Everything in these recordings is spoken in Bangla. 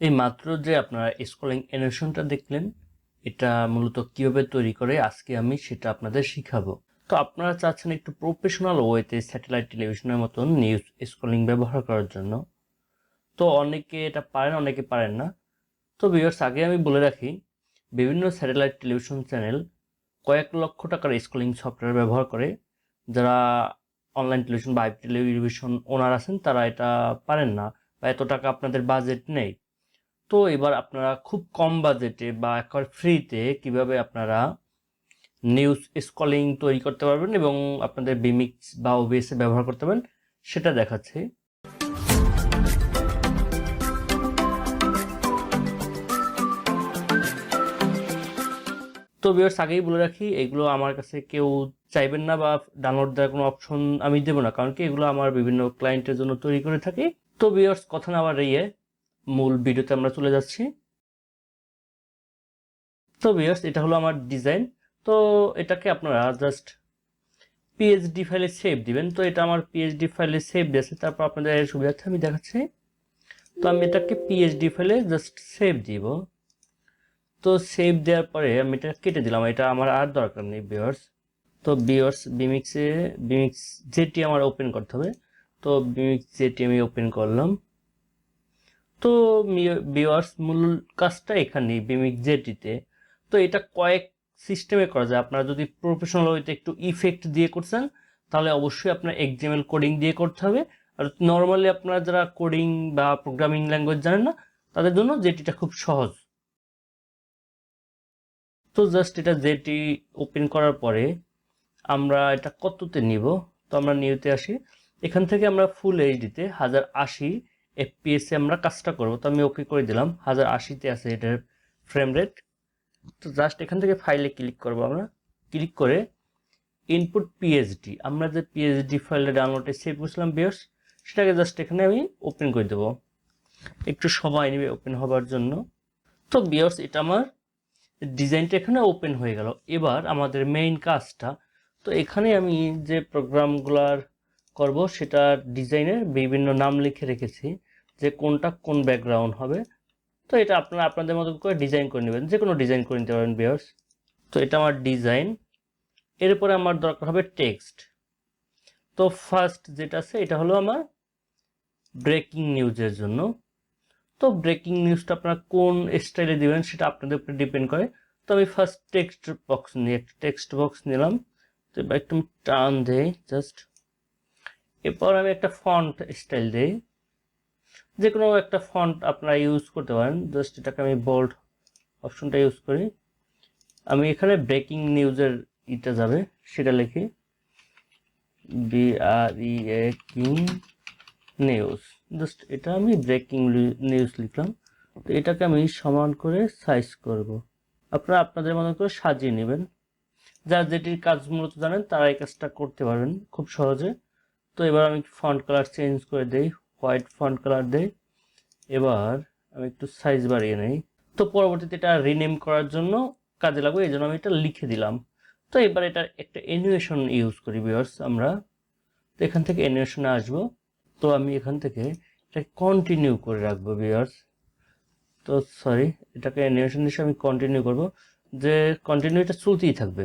এই মাত্র যে আপনারা স্ক্রলিং অ্যানিমেশনটা দেখলেন, এটা মূলত কিভাবে তৈরি করে আজকে আমি সেটা আপনাদের শিখাবো। তো আপনারা চাচ্ছেন একটু প্রফেশনাল ওয়েতে স্যাটেলাইট টেলিভিশনের মতন নিউজ স্ক্রলিং ব্যবহার করার জন্য। তো অনেকে এটা পারেন, অনেকে পারেন না। তো ভিউয়ার্স, আগে আমি বলে রাখি, বিভিন্ন স্যাটেলাইট টেলিভিশন চ্যানেল কয়েক লক্ষ টাকার স্ক্রলিং সফটওয়্যার ব্যবহার করে। যারা অনলাইন টেলিভিশন বা আইপি টেলিভিশন ওনার আছেন, তারা এটা পারেন না বা এত টাকা আপনাদের বাজেট নেই। তো এবার আপনারা খুব কম বাজেটে বা একবার ফ্রিতে কিভাবে আপনারা নিউজ স্ক্রলিং তৈরি করতে পারবেন এবং আপনাদের vMix বা ওবিএস ব্যবহার করতে পারবেন সেটা দেখাচ্ছি। তো ভিউয়ার্স, আগেই বলে রাখি, এগুলো আমার কাছে কেউ চাইবেন না বা ডাউনলোড দেওয়ার কোনো অপশন আমি দেবো না, কারণ কি এগুলো আমার বিভিন্ন ক্লায়েন্টের জন্য তৈরি করে থাকি। তো ভিউয়ার্স, কথা না বাড়িয়ে মূল ভিডিওতে আমরা চলে যাচ্ছি। তো ভিউয়ার্স, এটা হলো আমার ডিজাইন। তো এটাকে আপনারা জাস্ট পিএইচডি ফাইলে সেভ দিবেন। তো এটা আমার পিএইচডি ফাইলে সেভ দিয়েছে, তারপর আপনাদের সুবিধার্থে আমি দেখাচ্ছি। তো আমি এটাকে পিএইচডি ফাইলে জাস্ট সেভ দিব। তো সেভ দেওয়ার পরে আমি এটা কেটে দিলাম, এটা আমার আর দরকার নেই ভিউয়ার্স। তো ভিউয়ার্স, vMix যেটি আমার ওপেন করতে হবে। তো vMix যেটি আমি ওপেন করলাম। তো ভিউয়ার্স, মূল কাজটা এখানে vMix যেটিতে। তো এটা কয়েক সিস্টেমে করা যায়। আপনারা যদি প্রফেশনাল ওয়েতে একটু ইফেক্ট দিয়ে করছেন, তাহলে অবশ্যই আপনার XML কোডিং দিয়ে করতে হবে। আর নর্মালি আপনারা যারা কোডিং বা প্রোগ্রামিং ল্যাঙ্গুয়েজ জানেন না, তাদের জন্য যেটিটা খুব সহজ। তো জাস্ট এটা যেটি ওপেন করার পরে আমরা এটা কততে নিব। তো আমরা নিউতে আসি, এখান থেকে আমরা ফুল এইচডিতে 1080 এফপিএসে আমরা কাজটা করব। তো আমি ওকে করে দিলাম, 1080তে আছে এটার ফ্রেম রেট। তো জাস্ট এখান থেকে ফাইলে ক্লিক করব, আমরা ক্লিক করে ইনপুট পিএইচডি, আমরা যে পিএইচডি ফাইলে ডাউনলোডে সেভ করছিলাম ভিউয়ার্স, সেটাকে জাস্ট এখানে আমি ওপেন করে দেব। একটু সময় নেবে ওপেন হবার জন্য। তো ভিউয়ার্স, এটা আমার ডিজাইনটা এখানে ওপেন হয়ে গেল। এবার আমাদের মেইন কাজটা, তো এখানে আমি যে প্রোগ্রামগুলার করব সেটার ডিজাইনের বিভিন্ন নাম লিখে রেখেছি, যে কোনটা কোন ব্যাকগ্রাউন্ড হবে। তো এটা আপনারা আপনাদের মতো করে ডিজাইন করে নেবেন, যে কোনো ডিজাইন করে নিতে পারেন ভিউয়ার্স। তো এটা আমার ডিজাইন। এরপরে আমার দরকার হবে টেক্সট। তো ফার্স্ট যেটা আছে এটা হলো আমার ব্রেকিং নিউজের জন্য। তো ব্রেকিং নিউজটা আপনারা কোন স্টাইলে দিবেন সেটা আপনাদের উপরে ডিপেন্ড করে। তো আমি ফার্স্ট টেক্সট বক্স নিলাম। তো এবার একটু টান দেই জাস্ট। এরপর আমি একটা ফন্ট স্টাইল দেই, যে কোনো একটা ফন্ট আপনারা ইউজ করতে পারেন। জাস্ট এটাকে আমি বোল্ড অপশনটা ইউজ করি। আমি এখানে ব্রেকিং নিউজের ইটা যাবে সেটা লিখি, ব্রেকিং নিউজ। জাস্ট এটা আমি ব্রেকিং নিউজ লিখলাম। তো এটাকে আমি সমান করে সাইজ করব। আপনারা আপনাদের মতো করে সাজিয়ে নেবেন। যারা যেটির কাজ মূলত জানেন তারা এই কাজটা করতে পারবেন খুব সহজে। তো এবার আমি ফন্ট কালার চেঞ্জ করে দেই, হোয়াইট ফন্ট কালার দেই। এবার আমি একটু সাইজ বাড়িয়ে নেই। তো পরবর্তীতে এটা রিনেম করার জন্য কাজে লাগবে, এই জন্য আমি এটা লিখে দিলাম। তো এবার এটা একটা অ্যানিমেশন ইউজ করি ভিউয়ার্স আমরা। তো এখান থেকে অ্যানিমেশনে আসবো। তো আমি এখান থেকে এটা কন্টিনিউ করে রাখবো ভিউয়ার্স। তো সরি, এটাকে অ্যানিমেশন হিসেবে আমি কন্টিনিউ করব, যে কন্টিনিউ এটা চলতেই থাকবে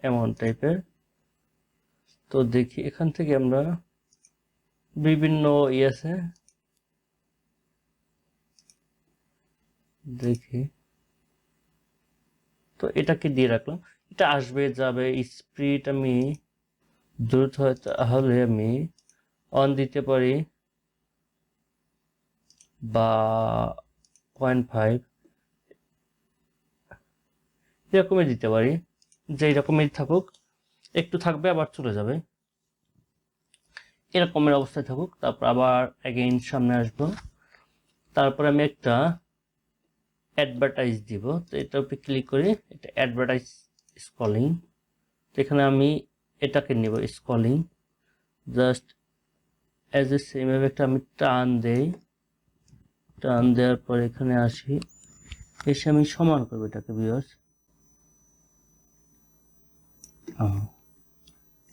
এমন টাইপের। তো দেখি এখান থেকে আমরা বিভিন্ন আছে দেখি। তো এটাকে দিয়ে রাখলাম, এটা আসবে যাবে। স্পিড আমি দ্রুত হয় তাহলে আমি অন দিতে পারি বা 0.5 এরকমই দিতে পারি, যে এরকমই থাকুক, একটু থাকবে আবার চলে যাবে, এরকমের অবস্থায় থাকুক। তারপর আবার অ্যাগেইন সামনে আসবো। তারপর আমি একটা অ্যাডভার্টাইজ দিব। তো এটার উপরে ক্লিক করি, এটা অ্যাডভার্টাইজ স্ক্রলিং। তো এখানে আমি এটাকে নিব scrolling. Just as a same একটা আমি টান দেই, টান দেওয়ার পর এখানে আসি, এসে আমি সমান করবো এটাকে ভিউয়ার্স।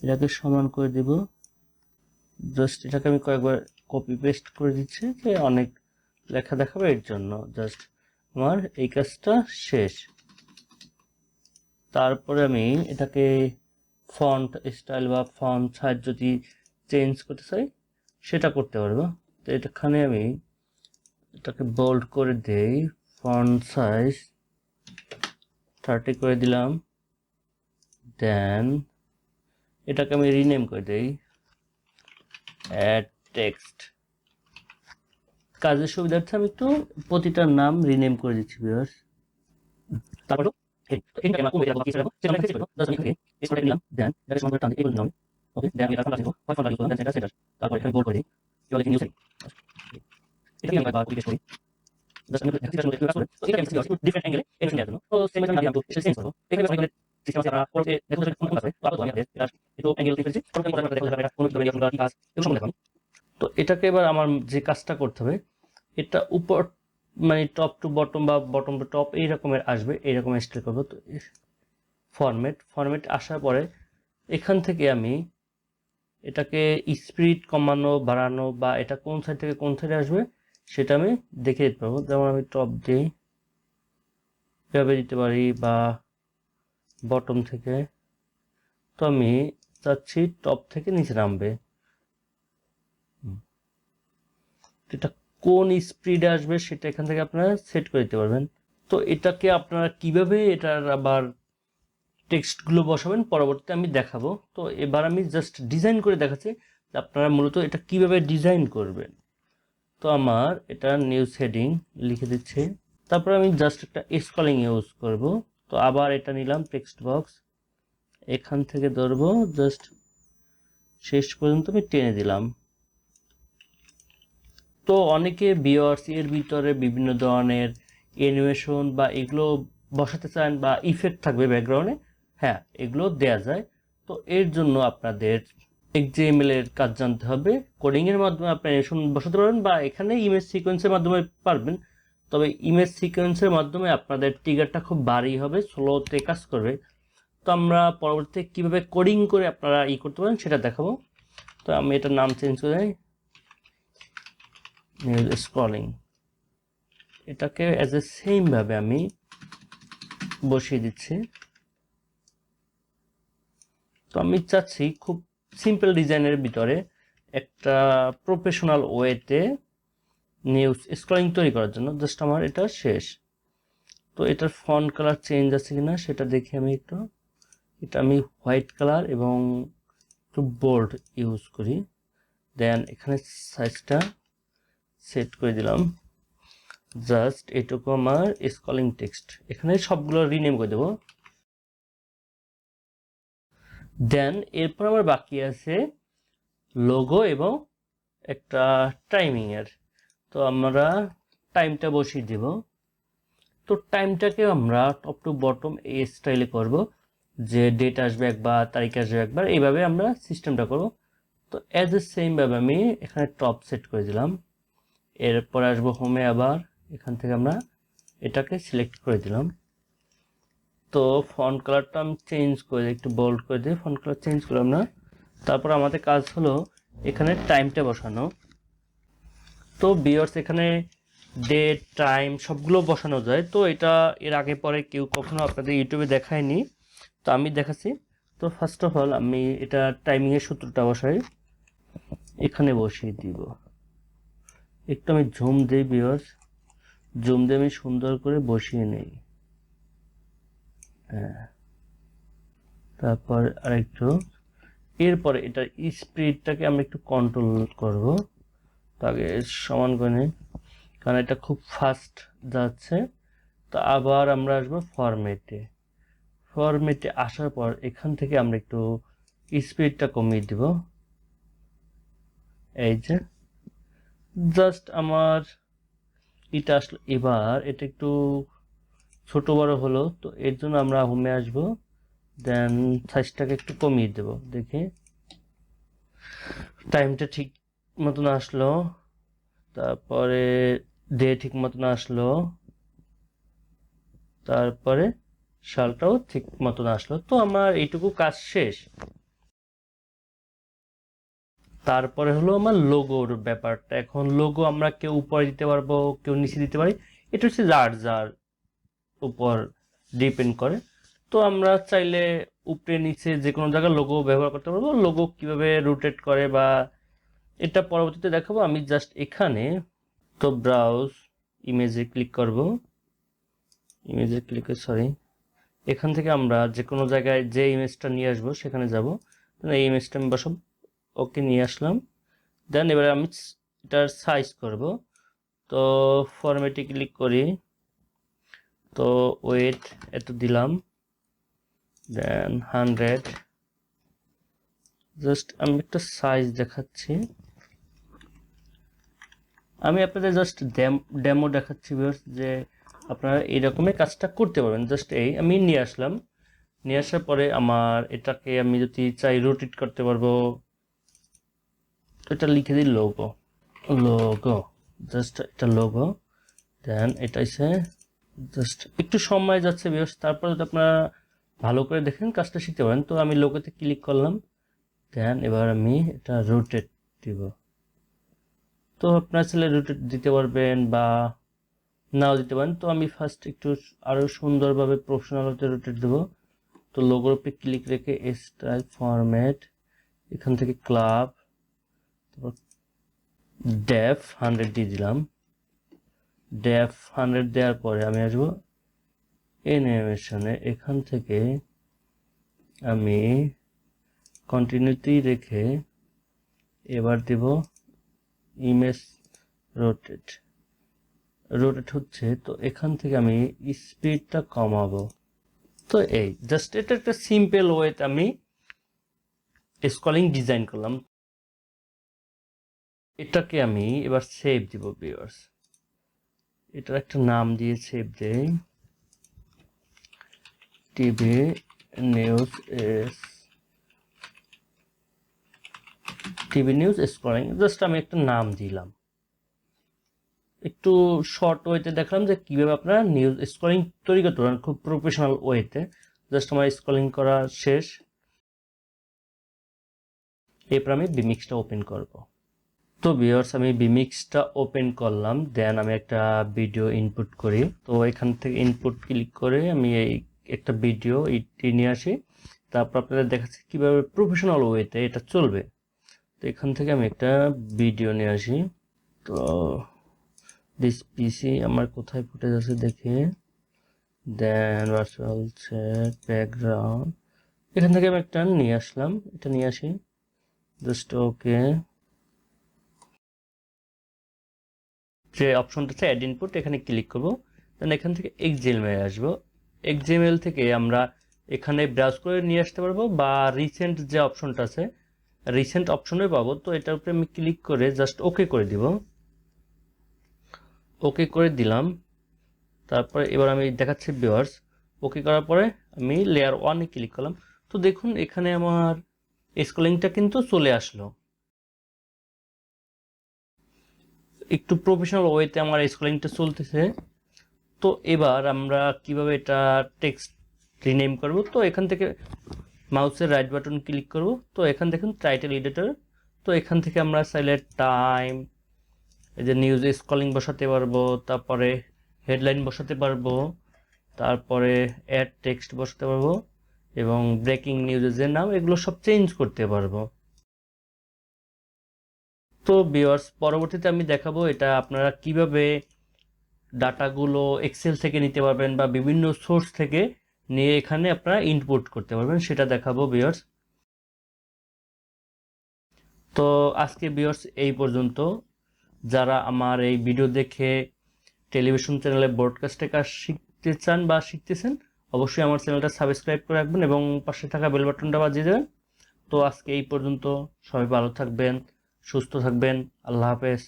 এটাকে সমান করে দিব। জাস্ট এটাকে আমি কয়েকবার কপি পেস্ট করে দিচ্ছি, যে অনেক লেখা দেখাবে এর জন্য জাস্ট আমার এই কাজটা শেষ। তারপরে আমি এটাকে ফন্ট স্টাইল বা ফন্ট সাইজ যদি চেঞ্জ করতে চাই সেটা করতে পারবো। তো এখানে আমি এটাকে বোল্ড করে দেই, ফন্ট সাইজ 30 করে দিলাম। দেন এটাকে আমি রিনেম করে দেই অ্যাড টেক্সট। কাজের সুবিধার্থে আমি একটু প্রতিটার নাম রিনেম করে দিচ্ছি ভিউয়ার্স। তারপর তো এটাকে এবার আমার যে কাজটা করতে হবে, এটা উপর মানে টপ টু বটম বা বটম টু টপ এই রকমের আসবে, এই রকম স্টাইল করবো। তো ফরম্যাট আসার পরে এখান থেকে আমি এটাকে স্পিড কমানো বাড়ানো বা এটা কোন সাইড থেকে কোন সাইডে আসবে সেটা আমি দেখে দিতে পারবো। যেমন আমি টপ দিই, এভাবে দিতে পারি, বা বটম থেকে। তো আমি চাচ্ছি টপ থেকে নিচে নামবে, এটা কোন স্পিডে আসবে সেটা এখান থেকে আপনারা সেট করে দিতে পারবেন। তো এটাকে আপনারা কিভাবে এটার আবার টেক্সটগুলো বসাবেন পরবর্তীতে আমি দেখাবো। তো এবার আমি জাস্ট ডিজাইন করে দেখাচ্ছি যে আপনারা মূলত এটা কিভাবে ডিজাইন করবেন। তো আমার এটা নিউজ হেডিং লিখে দিচ্ছি, তারপর আমি জাস্ট একটা স্কলিং ইউজ করব। তো আবার এটা নিলাম টেক্সট বক্স, এখান থেকে ধরবো জাস্ট শেষ পর্যন্ত আমি টেনে দিলাম। তো অনেকে ভিউয়ার্স এর ভিতরে বিভিন্ন ধরনের অ্যানিমেশন বা এগুলো বসাতে চান বা ইফেক্ট থাকবে ব্যাকগ্রাউন্ডে, হ্যাঁ এগুলো দেয়া যায়। তো এর জন্য আপনাদের XML এর কাজ জানতে হবে। কোডিং এর মাধ্যমে আপনি অ্যানিমেশন বসাতে পারবেন বা এখানে ইমেজ সিকোয়েন্সের মাধ্যমে পারবেন। তবে ইমেজ সিকোয়েন্সের মাধ্যমে আপনাদের ট্রিগারটা খুব ভারী হবে, স্লোতে কাজ করবে। তো আমরা পরবর্তীতে কিভাবে কোডিং করে আপনারা করতে পারেন সেটা দেখাবো। তো আমি এটার নাম চেঞ্জ করে নিউজ স্ক্রলিং, এটাকে অ্যাজ এ সেম ভাবে আমি বসিয়ে দিচ্ছি। তো আমি চাচ্ছি খুব সিম্পল ডিজাইনের ভিতরে একটা প্রফেশনাল ওয়েতে নিউজ স্ক্রলিং তৈরি করার জন্য। জাস্ট আমার এটা শেষ। তো এটার ফন্ট কালার চেঞ্জ আছে কিনা সেটা দেখি আমি একটু। এটা আমি হোয়াইট কালার এবং একটু বোল্ড ইউজ করি। দেন এখানে সাইজটা সেট করে দিলাম, জাস্ট এটুকু আমার স্ক্রলিং টেক্সট, এখানে সবগুলো রিনেম করে দেবো। দেন এরপর আমার বাকি আছে লোগো এবং একটা টাইমিং এর। তো আমরা টাইমটা বসিয়ে দেব। তো টাইমটাকে আমরা টপ টু বটম এই স্টাইলে করব, যে ডেট আসবে একবার, তারিখ আসবে একবার, এইভাবে আমরা সিস্টেমটা করব। তো অ্যাজ এ সেম ভাবে আমি এখানে টপ সেট করে দিলাম। এরপর আসবো হোমে, আবার এখান থেকে আমরা এটাকে সিলেক্ট করে দিলাম। তো ফন্ট কালারটা আমি চেঞ্জ করে একটু বোল্ড করে দিই, ফন্ট কালার চেঞ্জ করলাম না। তারপর আমাদের কাজ হলো এখানে টাইমটা বসানো। তো ভিউয়ার্স এখানে ডেট টাইম সবগুলো বসানো যায়। তো এটা এর আগে পরে কেউ কখনো আপনাদের ইউটিউবে দেখায়নি, তো আমি দেখাচ্ছি। তো ফার্স্ট অফ অল আমি এটা টাইমিংয়ের সূত্রটা বসাই, এখানে বসিয়ে দিব। একটু আমি জুম দিই ভিউয়ার্স, জুম দিয়ে আমি সুন্দর করে বসিয়ে নেই। হ্যাঁ, তারপর আরেকটু, এরপরে এটার স্পিডটাকে আমরা একটু কন্ট্রোল করব। তো আগে সমান করে নিই, কারণ এটা খুব ফাস্ট যাচ্ছে। তো আবার আমরা আসবো ফরম্যাটে আসার পর এখান থেকে আমরা একটু স্পিডটা কমিয়ে দিব। এই যে জাস্ট আমার এটা আসলো। এবার এটা একটু ছোট বড় হলো, তো এর জন্য আমরা হোমে আসবো। দেন সাইজটাকে একটু কমিয়ে দেব। দেখি টাইমটা ঠিক মতন আসলো, তারপরে ডে ঠিক মতন আসলো, তারপরে সালটাও ঠিক মতন আসলো। তো আমার এইটুকু কাজ শেষ। তারপরে হলো আমার লোগোর ব্যাপারটা। এখন লোগো আমরা কেউ উপরে দিতে পারবো, কেউ নিচে দিতে পারি, এটা হচ্ছে যার যার উপর ডিপেন্ড করে। তো আমরা চাইলে উপরে নিচে যে কোনো জায়গায় লোগো ব্যবহার করতে পারবো। লোগো কিভাবে রোটেট করে বা এটা পরবর্তীতে দেখাবো। আমি জাস্ট এখানে তো ব্রাউজ ইমেজে ক্লিক করব, ইমেজে ক্লিক সরি এখান থেকে আমরা যে কোনো জায়গায় যে ইমেজটা নিয়ে আসবো সেখানে যাব। এই ইমেজটা আমি বসাব, ওকে নিয়ে আসলাম। দেন এবারে আমি এটার সাইজ করব। তো ফরম্যাটে ক্লিক করি, তো ওয়েট এত দিলাম, দেন 100। জাস্ট আমি একটা সাইজ দেখাচ্ছি, আমি আপনাদের জাস্ট ডেমো দেখাচ্ছি যে আপনারা এইরকমের কাজটা করতে পারবেন। জাস্ট এই আমি নিয়ে আসলাম, নিয়ে আসার পরে আমার এটাকে আমি যদি চাই রোটেট করতে পারবো। এটা লিখে দিই লোগো, লোগো, জাস্ট এটা লোগো। দেন এটা এসে জাস্ট একটু সময় যাচ্ছে বিকজ, তারপর যদি আপনারা ভালো করে দেখেন কাজটা শিখতে পারেন। তো আমি লোগোতে ক্লিক করলাম, দেন এবার আমি এটা রোটেট দিব। তো আপনারা চাইলে রোটেট দিতে পারবেন বা নাও দিতে পারেন। তো আমি ফার্স্ট একটু আরো সুন্দরভাবে প্রফেশনাল হতে রোটেট দেবো। তো লোগোর উপরে ক্লিক রেখে স্টাইল ফরম্যাট, এখান থেকে ক্লাব, তারপর ডেফ 100 দিয়ে দিলাম। ডেফ 100 দেওয়ার পরে আমি আসবো অ্যানিমেশনে, এখান থেকে আমি কন্টিনিউটি রেখে এবার দেব ইমেজ রোটেট। রোটেট হচ্ছে, তো এখান থেকে আমি স্পিডটা কমাবো। তো এই জাস্ট এটা একটা সিম্পল ওয়েতে আমি স্ক্রলিং ডিজাইন করলাম। এটাকে আমি এবার সেভ দিব ভিউয়ার্স, এটার একটা নাম দিয়ে সেভ দেই, টিভি নিউজ স্ক্রলিং। জাস্ট আমি একটা নাম দিলাম, একটু শর্ট ওয়েতে দেখলাম যে কিভাবে আপনারা নিউজ স্ক্রলিং তৈরি করতে পারেন খুব প্রফেশনাল ওয়েতে। জাস্ট আমার স্ক্রলিং করা শেষ, এরপর আমি vMixটা ওপেন করব। তো ভিউয়ার্স আমি vMixটা ওপেন করলাম, দেন আমি একটা ভিডিও ইনপুট করি। তো এখান থেকে ইনপুট ক্লিক করে আমি এই একটা ভিডিও নিয়ে আসি। তারপর আপনাদের দেখাচ্ছি কিভাবে প্রফেশনাল ওয়েতে এটা চলবে। তো এখান থেকে আমি একটা ভিডিও নিয়ে আসি। তো দিস পিসি আমার কোথায় ফুটেজ আছে দেখে, দেন ভার্চুয়াল চ্যাট ব্যাকগ্রাউন্ড, এখান থেকে আমি একটা নিয়ে আসলাম, এটা নিয়ে আসি জাস্ট ওকে। যে অপশনটা আছে অ্যাড ইনপুট, এখানে ক্লিক করব। দেন এখান থেকে এক্সএমএল আসবো। এক্সএমএল থেকে আমরা এখানে ব্রাউজ করে নিয়ে আসতে পারবো বা রিসেন্ট যে অপশনটা আছে রিসেন্ট অপশনে পাবো। তো এটার উপরে আমি ক্লিক করে জাস্ট ওকে করে দিব, ওকে করে দিলাম। তারপরে এবার আমি দেখাচ্ছি ভিউয়ার্স, ওকে করার পরে আমি লেয়ার 1 এ ক্লিক করলাম। তো দেখুন এখানে আমার স্ক্রলিংটা কিন্তু চলে আসলো, একটু প্রফেশনাল ওয়েতে আমার স্ক্রলিংটা চলতেছে। তো এবার আমরা কিভাবে এটা টেক্সট রিনেম করব। তো এখান থেকে মাউসের রাইট বাটন ক্লিক করব। তো এখান দেখুন টাইটেল এডিটর। তো এখান থেকে আমরা চাইলে টাইম, এই যে নিউজ স্ক্রলিং বসাতে পারবো, তারপরে হেডলাইন বসাতে পারবো, তারপরে অ্যাড টেক্সট বসাতে পারবো এবং ব্রেকিং নিউজের যে নাম এগুলো সব চেঞ্জ করতে পারবো। তো ভিউয়ার্স পরবর্তীতে আমি দেখাবো এটা আপনারা কিভাবে ডাটাগুলো এক্সেল থেকে নিতে পারবেন বা বিভিন্ন সোর্স থেকে নিয়ে এখানে আপনারা ইনপুট করতে পারবেন, সেটা দেখাবো ভিউয়ার্স। তো আজকে ভিউয়ার্স এই পর্যন্ত। যারা আমার এই ভিডিও দেখে টেলিভিশন চ্যানেলে ব্রডকাস্টের কাজ শিখতে চান বা শিখতেছেন, অবশ্যই আমার চ্যানেলটা সাবস্ক্রাইব করে রাখবেন এবং পাশে থাকা বেল বাটনটা বাজিয়ে দেবেন। তো আজকে এই পর্যন্ত, সবাই ভালো থাকবেন, সুস্থ থাকবেন, আল্লাহ হাফেজ।